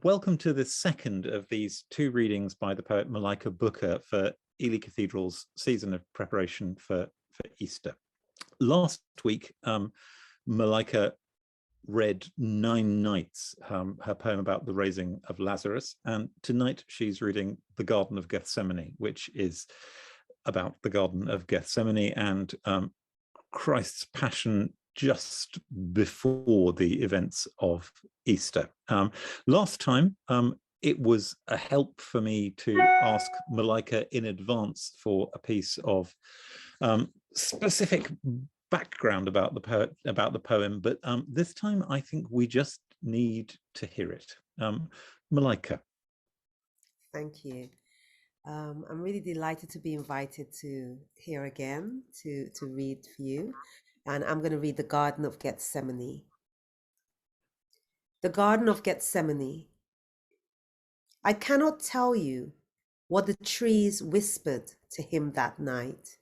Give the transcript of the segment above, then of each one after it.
Welcome to the second of these two readings by the poet Malika Booker for Ely Cathedral's season of preparation for Easter. Last week, Malika read Nine Nights, her poem about the raising of Lazarus, and tonight she's reading The Garden of Gethsemane, which is about the Garden of Gethsemane and Christ's passion just before the events of Easter. Last time, it was a help for me to ask Malika in advance for a piece of specific background about the poem, but this time I think we just need to hear it. Malika. Thank you. I'm really delighted to be invited to here again to read for you. And I'm going to read The Garden of Gethsemane. The Garden of Gethsemane. I cannot tell you what the trees whispered to him that night.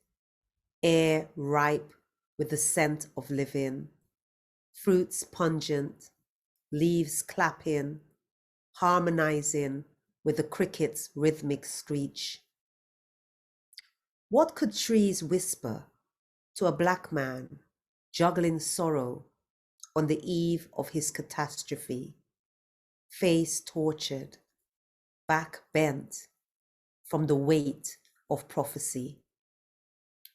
Air ripe with the scent of living, fruits pungent, leaves clapping, harmonizing with the cricket's rhythmic screech. What could trees whisper to a black man juggling sorrow on the eve of his catastrophe, face tortured, back bent from the weight of prophecy,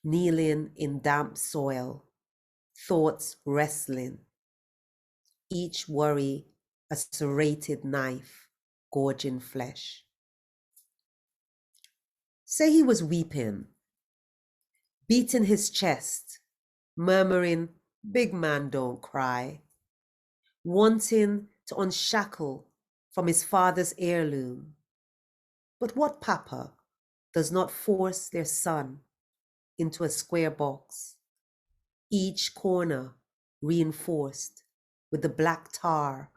kneeling in damp soil, thoughts wrestling, each worry a serrated knife gorging flesh. Say he was weeping, beating his chest, murmuring, "Big man, don't cry," wanting to unshackle from his father's heirloom. But what papa does not force their son into a square box, each corner reinforced with the black tar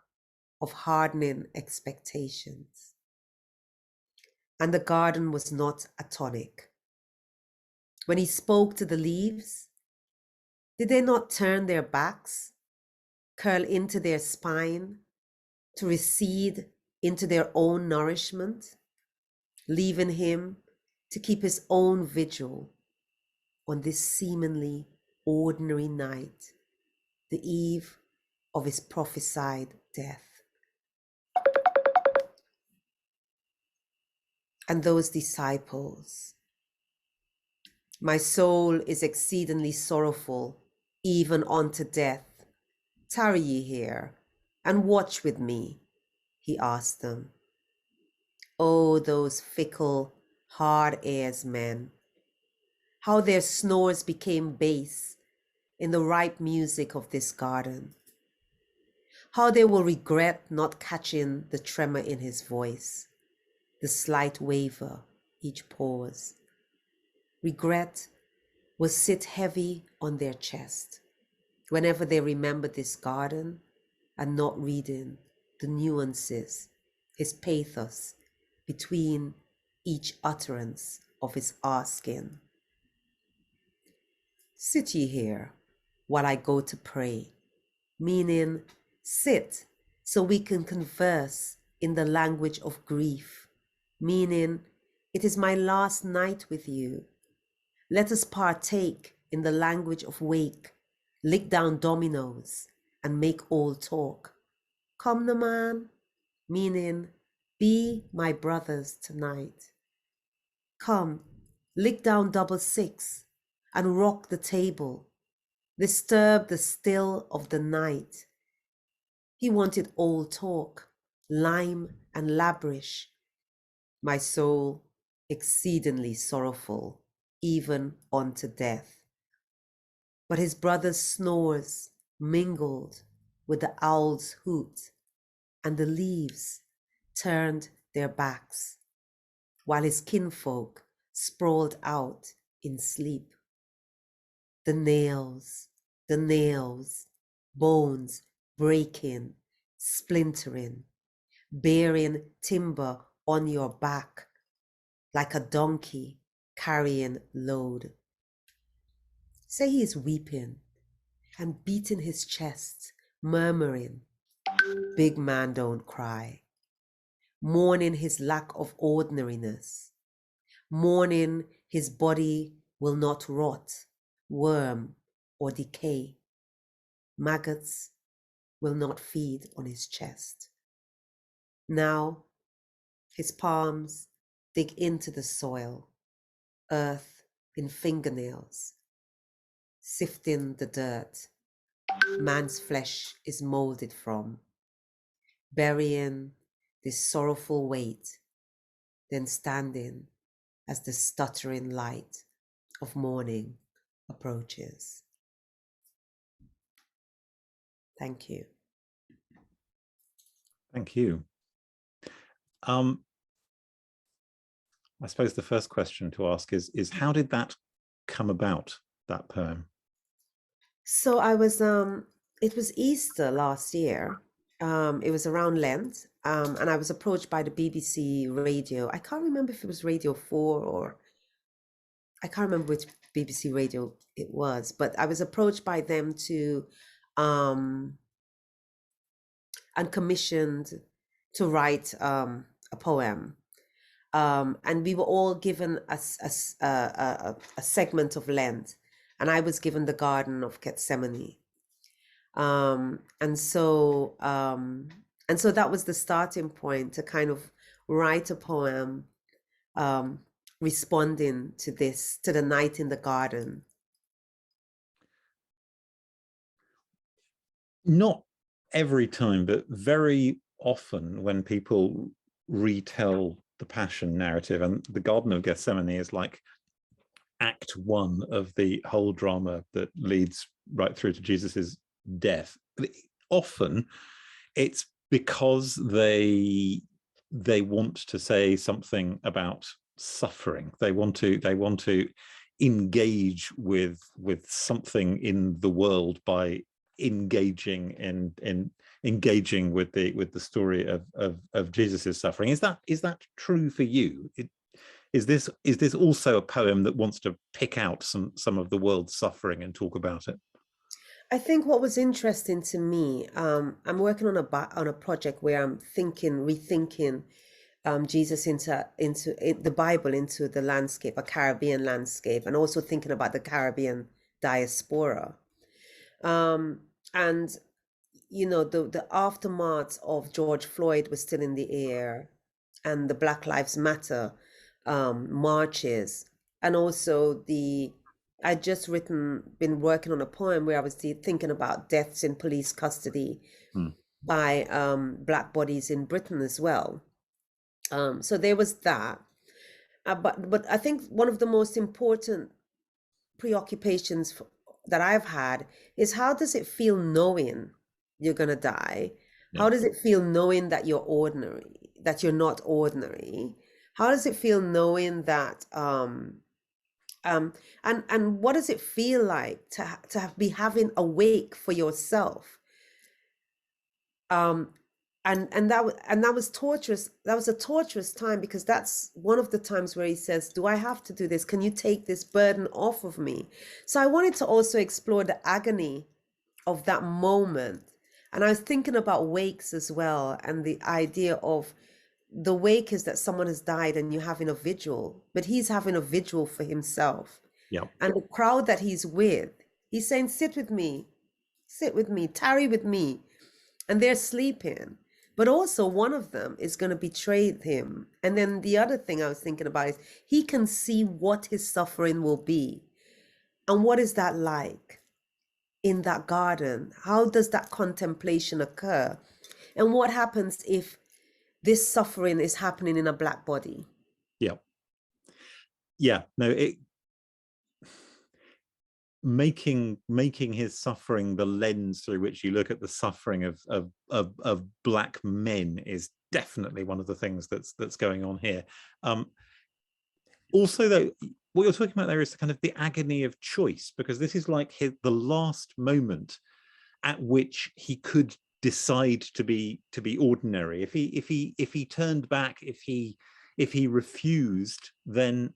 of hardening expectations? And the garden was not a tonic. When he spoke to the leaves, did they not turn their backs, curl into their spine, to recede into their own nourishment, leaving him to keep his own vigil on this seemingly ordinary night, the eve of his prophesied death? And those disciples, my soul is exceedingly sorrowful, even unto death. Tarry ye here, and watch with me, he asked them. Oh, those fickle, hard-airs men, how their snores became bass in the ripe music of this garden. How they will regret not catching the tremor in his voice, the slight waver, each pause. Regret will sit heavy on their chest whenever they remember this garden and not reading the nuances, his pathos between each utterance of his asking. Sit ye here while I go to pray, meaning sit so we can converse in the language of grief, meaning it is my last night with you. Let us partake in the language of wake, lick down dominoes and make all talk. Come the man, meaning be my brothers tonight. Come, lick down double six and rock the table, disturb the still of the night. He wanted all talk, lime and labrish. My soul exceedingly sorrowful, even unto death. But his brother's snores mingled with the owl's hoot, and the leaves turned their backs, while his kinfolk sprawled out in sleep. The nails, bones breaking, splintering, bearing timber on your back like a donkey carrying load. Say he is weeping and beating his chest, murmuring, "Big man, don't cry." mourning his lack of ordinariness, mourning his body will not rot, worm, or decay. Maggots will not feed on his chest. Now his palms dig into the soil, earth in fingernails, sifting the dirt man's flesh is molded from, burying this sorrowful weight, then standing as the stuttering light of morning approaches. Thank you. Thank you. I suppose the first question to ask is how did that come about, that poem? So I was, it was Easter last year. It was around Lent, and I was approached by the BBC radio. I can't remember if it was Radio 4 or I can't remember which BBC radio it was, but I was approached by them to, and commissioned to write a poem. And we were all given a segment of Lent, and I was given the Garden of Gethsemane. And so that was the starting point to kind of write a poem responding to this, to the night in the garden. Not every time, but very often when people retell the Passion narrative, and the Garden of Gethsemane is like act one of the whole drama that leads right through to Jesus's death. Often it's because they want to say something about suffering. They want to engage with something in the world by engaging with the story of Jesus's suffering. Is that true for you? Is this also a poem that wants to pick out some of the world's suffering and talk about it? I think what was interesting to me, I'm working on a project where I'm rethinking Jesus into the Bible, into the landscape, a Caribbean landscape, and also thinking about the Caribbean diaspora. And the aftermath of George Floyd was still in the air, and the Black Lives Matter marches, and also I'd just been working on a poem where I was thinking about deaths in police custody by Black bodies in Britain as well. So there was that. But I think one of the most important preoccupations that I've had is, how does it feel knowing you're going to die? Yeah. How does it feel knowing that you're ordinary, that you're not ordinary? How does it feel knowing that and what does it feel like to be having a wake for yourself? And that was torturous. That was a torturous time, because that's one of the times where he says, do I have to do this? Can you take this burden off of me? So I wanted to also explore the agony of that moment. And I was thinking about wakes as well, and the idea of the wake is that someone has died and you're having a vigil, but he's having a vigil for himself. Yeah. And the crowd that he's with, he's saying, sit with me, tarry with me. And they're sleeping. But also one of them is going to betray him. And then the other thing I was thinking about is, he can see what his suffering will be. And what is that like in that garden? How does that contemplation occur? And what happens if this suffering is happening in a Black body? Yeah. No, making his suffering the lens through which you look at the suffering of Black men is definitely one of the things that's going on here. Also, though, what you're talking about there is kind of the agony of choice, because this is like the last moment at which he could decide to be ordinary. If he turned back, if he refused, then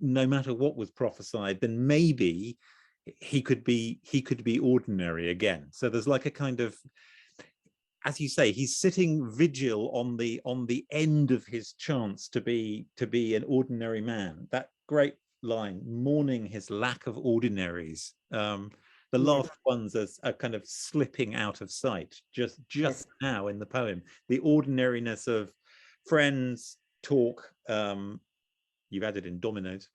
no matter what was prophesied, then maybe he could be ordinary again. So there's like a kind of, as you say, he's sitting vigil on the end of his chance to be an ordinary man. That great line, mourning his lack of ordinaries. The last ones are kind of slipping out of sight just now in the poem. The ordinariness of friends, talk. You've added in dominoes.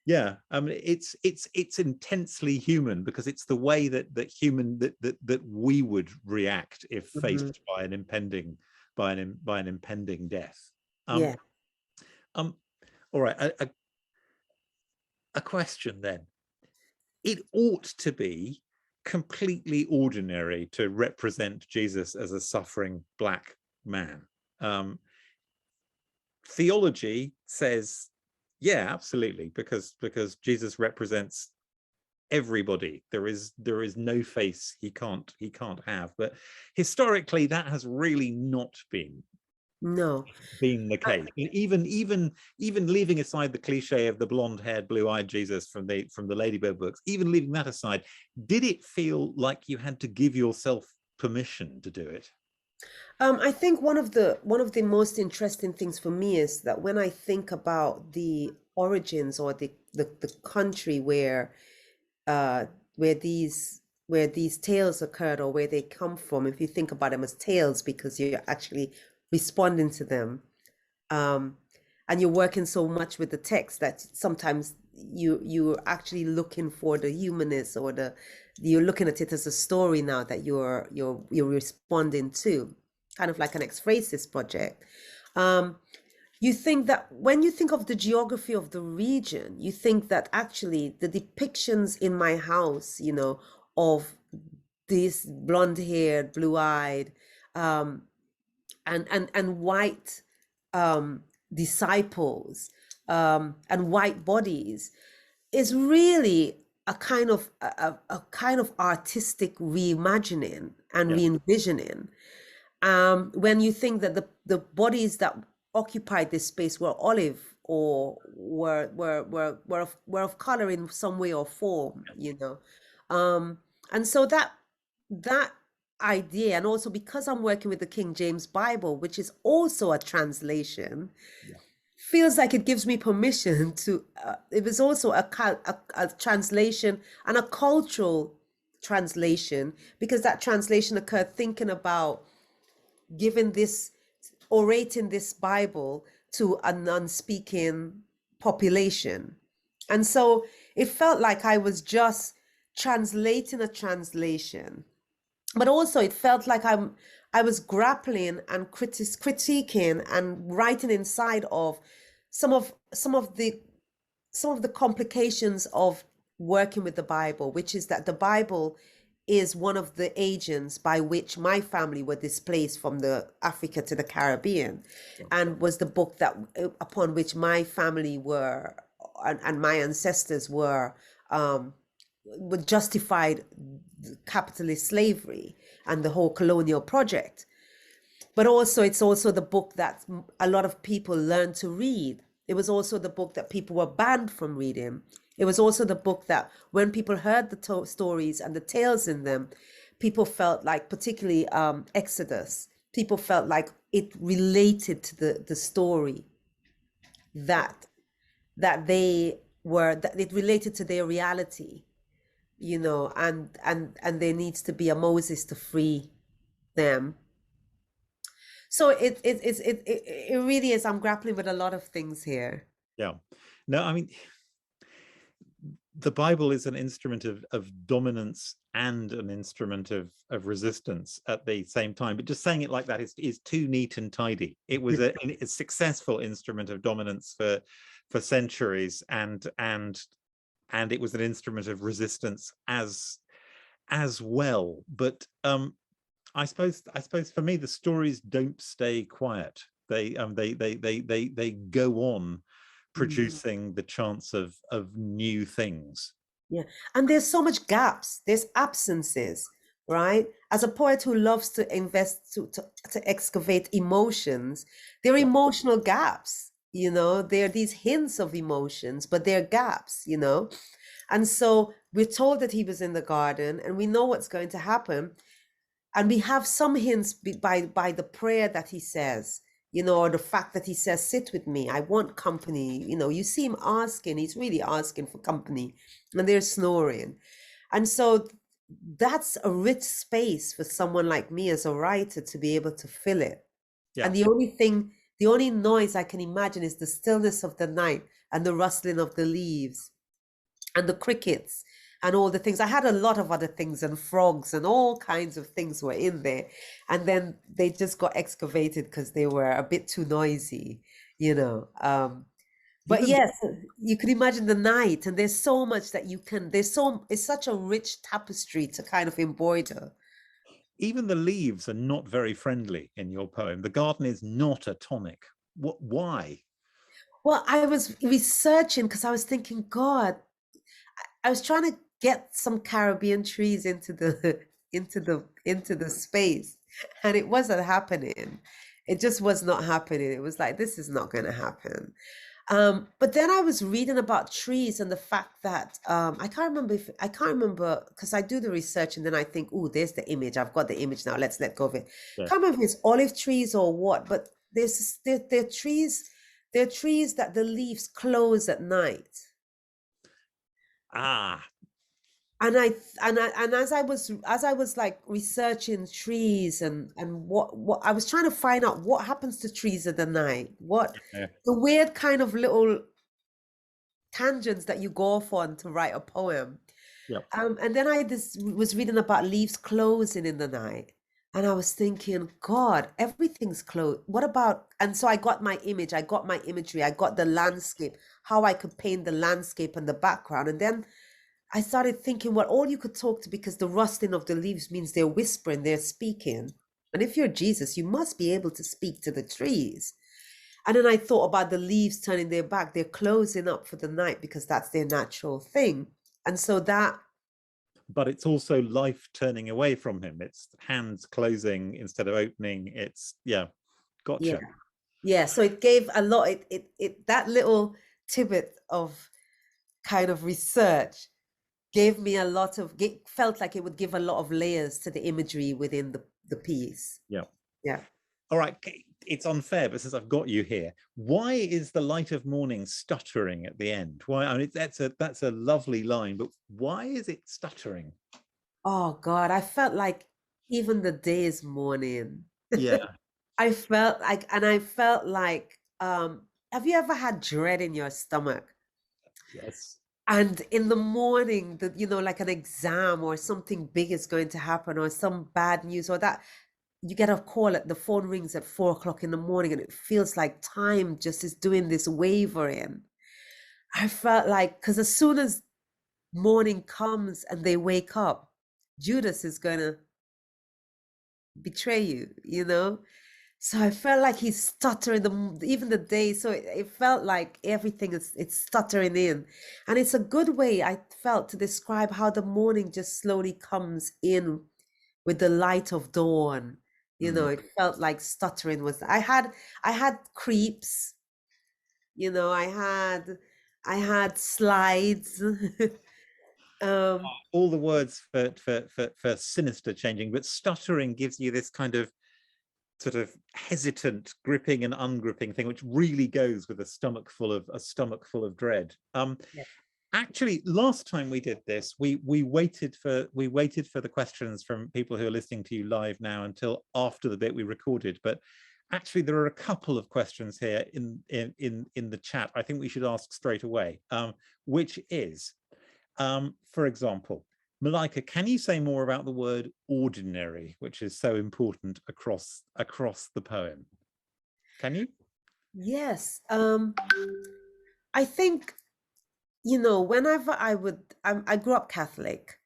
Yeah, I mean, it's intensely human, because it's the way that we would react if faced by an impending death. All right, a question then. It ought to be completely ordinary to represent Jesus as a suffering black man. Theology says, yeah, absolutely, because Jesus represents everybody. There is no face he can't have. But historically, that has really not been the case. Even leaving aside the cliche of the blonde-haired, blue-eyed Jesus from the Ladybird books, even leaving that aside, did it feel like you had to give yourself permission to do it? I think one of the most interesting things for me is that when I think about the origins, or the country where these tales occurred, or where they come from, if you think about them as tales because you're actually responding to them, and you're working so much with the text that sometimes you're actually looking for the humanness, or you're looking at it as a story now that you're responding to, kind of like an ekphrasis project. You think that when you think of the geography of the region, you think that actually the depictions in my house, of this blonde-haired, blue-eyed, and white disciples, and white bodies, is really a kind of artistic reimagining and re-envisioning. When you think that the bodies that occupied this space were olive, or were of color in some way or form, and so that idea, and also because I'm working with the King James Bible, which is also a translation, feels like it gives me permission to. It was also a translation, and a cultural translation, because that translation occurred thinking about orating this Bible to a non-speaking population. And so it felt like I was just translating a translation, but also it felt like I was grappling and critiquing and writing inside of some of the complications of working with the Bible, which is that the Bible is one of the agents by which my family were displaced from the Africa to the Caribbean, and was the book that upon which my family were and my ancestors were justified capitalist slavery and the whole colonial project. But also, it's also the book that a lot of people learned to read. It was also the book that people were banned from reading. It was also the book that when people heard the stories and the tales in them, people felt like, particularly Exodus, people felt like it related to the story, that it related to their reality, and there needs to be a Moses to free them. So it really is. I'm grappling with a lot of things here. Yeah. No, I mean, the Bible is an instrument of dominance and an instrument of resistance at the same time. But just saying it like that is too neat and tidy. It was a successful instrument of dominance for centuries, and it was an instrument of resistance as well. But I suppose for me, the stories don't stay quiet. They go on producing the chance of new things. Yeah, and there's so much gaps. There's absences, right? As a poet who loves to invest to excavate emotions, there are emotional gaps. There are these hints of emotions, but there are gaps. And so we're told that he was in the garden, and we know what's going to happen. And we have some hints by the prayer that he says, or the fact that he says, sit with me, I want company. You see him asking, he's really asking for company, and they're snoring. And so that's a rich space for someone like me as a writer to be able to fill it. Yeah. And the only noise I can imagine is the stillness of the night and the rustling of the leaves and the crickets and all the things. I had a lot of other things, and frogs and all kinds of things were in there. And then they just got excavated because they were a bit too noisy, But yes, you can imagine the night, and there's so much that it's such a rich tapestry to kind of embroider. Even the leaves are not very friendly in your poem. The garden is not a tonic. Why? Well, I was researching because I was thinking, God, I was trying to get some Caribbean trees into the into the space, and it wasn't happening. It just was not happening. It was like, this is not going to happen. But then I was reading about trees and the fact that I can't remember because I do the research and then I think, oh, there's the image. I've got the image now. Let's let go of it. Yeah. I can't remember if it's olive trees or what, but there are trees that the leaves close at night. And as I was like researching trees and what I was trying to find out what happens to trees at the night, the weird kind of little tangents that you go off on to write a poem. Yep. And then I was reading about leaves closing in the night, and I was thinking, God, everything's closed. What about? And so I got my image, I got my imagery, I got the landscape, how I could paint the landscape and the background, and then I started thinking, well, all you could talk to, because the rustling of the leaves means they're whispering, they're speaking. And if you're Jesus, you must be able to speak to the trees. And then I thought about the leaves turning their back. They're closing up for the night because that's their natural thing. And so that... But it's also life turning away from him. It's hands closing instead of opening. It's, gotcha. Yeah, so it gave a lot, that little tidbit of kind of research gave me a lot of, felt like it would give a lot of layers to the imagery within the piece. Yeah. All right, it's unfair, but since I've got you here, why is the light of morning stuttering at the end? Why? I mean, that's a lovely line, but why is it stuttering? Oh God, I felt like even the day is morning. Yeah. I felt like, have you ever had dread in your stomach? Yes. And in the morning, like an exam or something big is going to happen, or some bad news, or that you get a call, the phone rings at 4 o'clock in the morning, and it feels like time just is doing this wavering. I felt like, because as soon as morning comes and they wake up, Judas is going to betray you. So I felt like he's stuttering even the day. So it felt like everything it's stuttering in. And it's a good way, I felt, to describe how the morning just slowly comes in with the light of dawn. It felt like stuttering was, I had creeps, I had slides. All the words for sinister changing, but stuttering gives you this kind of sort of hesitant gripping and ungripping thing, which really goes with a stomach full of dread. Actually, last time we did this, we waited for the questions from people who are listening to you live now until after the bit we recorded. But actually, there are a couple of questions here in the chat I think we should ask straight away, which is, for example, Malika, can you say more about the word ordinary, which is so important across the poem? Can you? Yes. I think, whenever I grew up Catholic,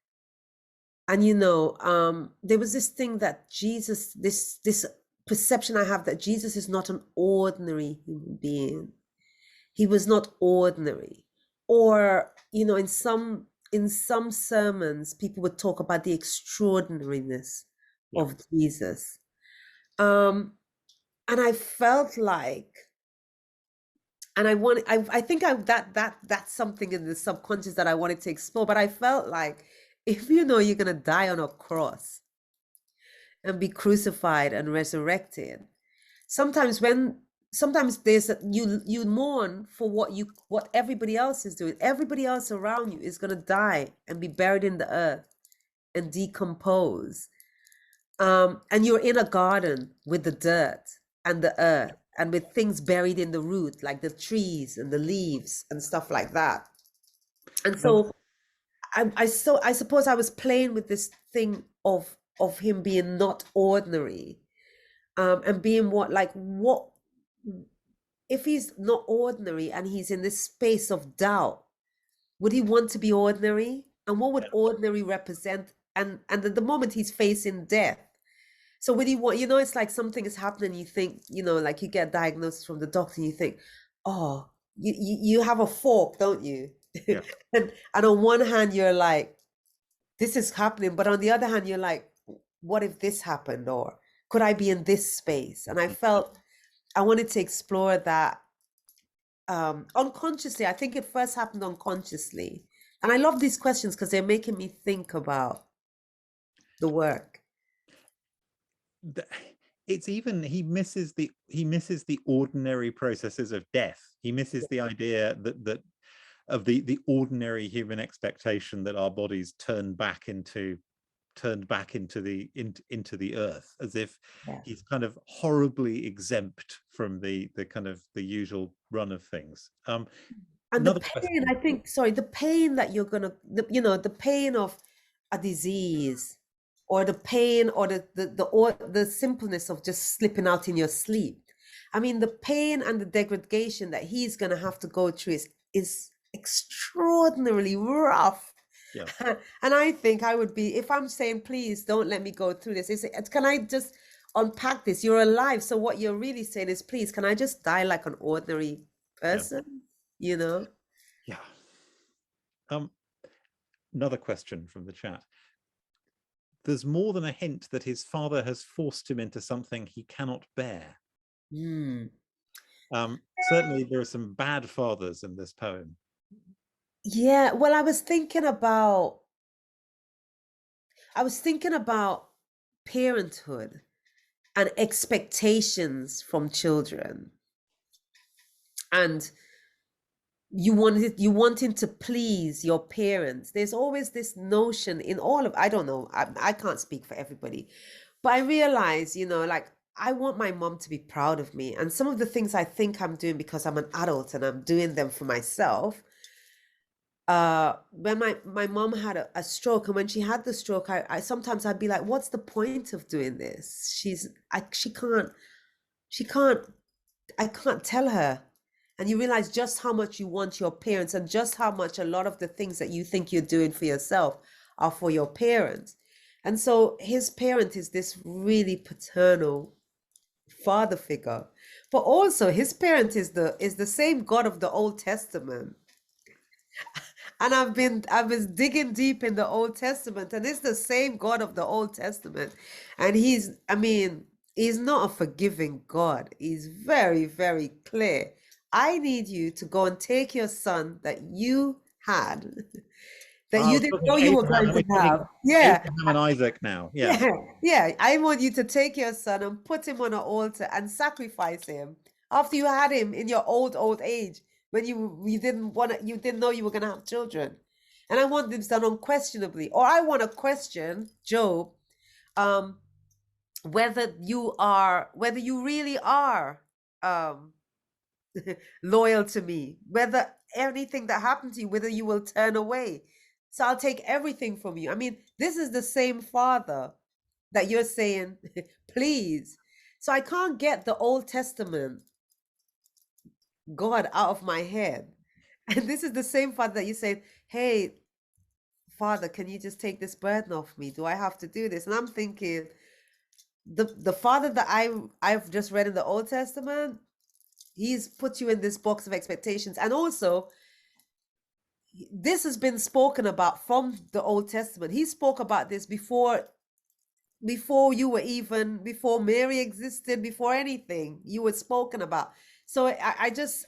and there was this thing that Jesus, this perception I have that Jesus is not an ordinary human being. He was not ordinary. Or, in some sermons, people would talk about the extraordinariness of Jesus. And I felt like And I think that's something in the subconscious that I wanted to explore. But I felt like if you know you're gonna die on a cross and be crucified and resurrected, sometimes there's you mourn for what everybody else is doing. Everybody else around you is gonna die and be buried in the earth and decompose. And you're in a garden with the dirt and the earth and with things buried in the root, like the trees and the leaves and stuff like that. And so I suppose I was playing with this thing of him being not ordinary, and being what if he's not ordinary and he's in this space of doubt, would he want to be ordinary? And what would ordinary represent? And at the moment he's facing death. So would he want, it's like something is happening, you think, like you get a diagnosis from the doctor and you think, oh, you have a fork, don't you? Yeah. and on one hand you're like, this is happening, but on the other hand you're like, what if this happened? Or could I be in this space? And I felt I wanted to explore that unconsciously. I think it first happened unconsciously. And I love these questions because they're making me think about the work. It's even he misses the ordinary processes of death. He misses the idea that of the ordinary human expectation that our bodies turn back into the earth, as if he's kind of horribly exempt from the kind of the usual run of things. And the pain, I think, the pain that you're gonna, the pain of a disease, or the pain, or the simpleness of just slipping out in your sleep. I mean, the pain and the degradation that he's gonna have to go through is extraordinarily rough. Yeah. And I think I would be, if I'm saying, please don't let me go through this, can I just unpack this? You're alive. So what you're really saying is, please, can I just die like an ordinary person? Yeah. Yeah. Another question from the chat. There's more than a hint that his father has forced him into something he cannot bear. Certainly there are some bad fathers in this poem. Yeah, well, I was thinking about parenthood and expectations from children, and you wanting to please your parents. There's always this notion in all of, I don't know, I can't speak for everybody, but I realize, like, I want my mom to be proud of me, and some of the things I think I'm doing because I'm an adult and I'm doing them for myself. When my mom had a stroke, and when she had the stroke, I sometimes I'd be like, what's the point of doing this? I can't tell her. And you realize just how much you want your parents, and just how much a lot of the things that you think you're doing for yourself are for your parents. And so his parent is this really paternal father figure, but also his parent is the same God of the Old Testament. And I was digging deep in the Old Testament, and it's the same God of the Old Testament. And he's not a forgiving God. He's very, very clear. I need you to go and take your son that you had, that you didn't know you were going to have. Yeah. Abraham and Isaac now. Yeah. Yeah. I want you to take your son and put him on an altar and sacrifice him after you had him in your old age, when you didn't know you were going to have children. And I want this done unquestionably. Or I want to question, Job, whether you really are loyal to me, whether anything that happened to you, whether you will turn away. So I'll take everything from you. I mean, this is the same father that you're saying, please. So I can't get the Old Testament God out of my head. And this is the same father that you say, hey, Father, can you just take this burden off me? Do I have to do this? And I'm thinking, the father that I've just read in the Old Testament, he's put you in this box of expectations. And also, this has been spoken about from the Old Testament. He spoke about this before you were even, before Mary existed, before anything, you were spoken about. So I just,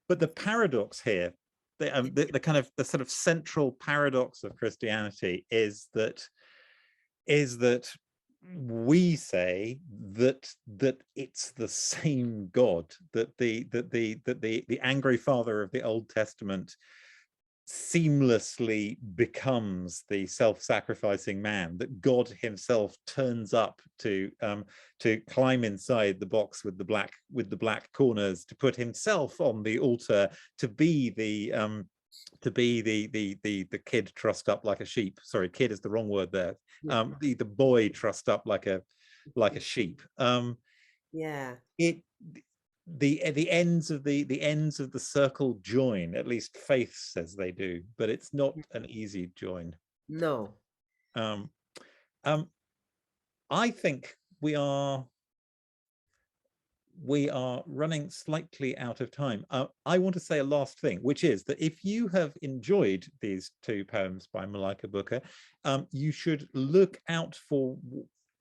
But the paradox here, the kind of the sort of central paradox of Christianity is that we say that it's the same God, that the angry father of the Old Testament seamlessly becomes the self-sacrificing man, that God himself turns up to climb inside the box with the black corners, to put himself on the altar, to be the kid trussed up like a sheep. Sorry, kid is the wrong word there. The boy trussed up like a sheep. Yeah. The ends of the circle join, at least faith says they do, but it's not an easy join. No. I think we are running slightly out of time. I want to say a last thing, which is that if you have enjoyed these two poems by Malika Booker, you should look out for,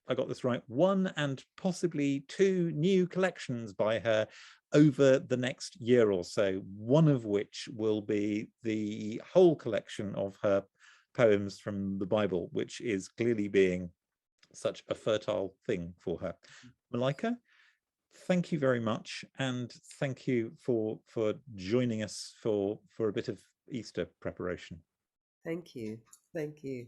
I got this right, 1 and possibly 2 new collections by her over the next year or so, one of which will be the whole collection of her poems from the Bible, which is clearly being such a fertile thing for her. Malika, thank you very much, and thank you for joining us for a bit of Easter preparation. Thank you. Thank you.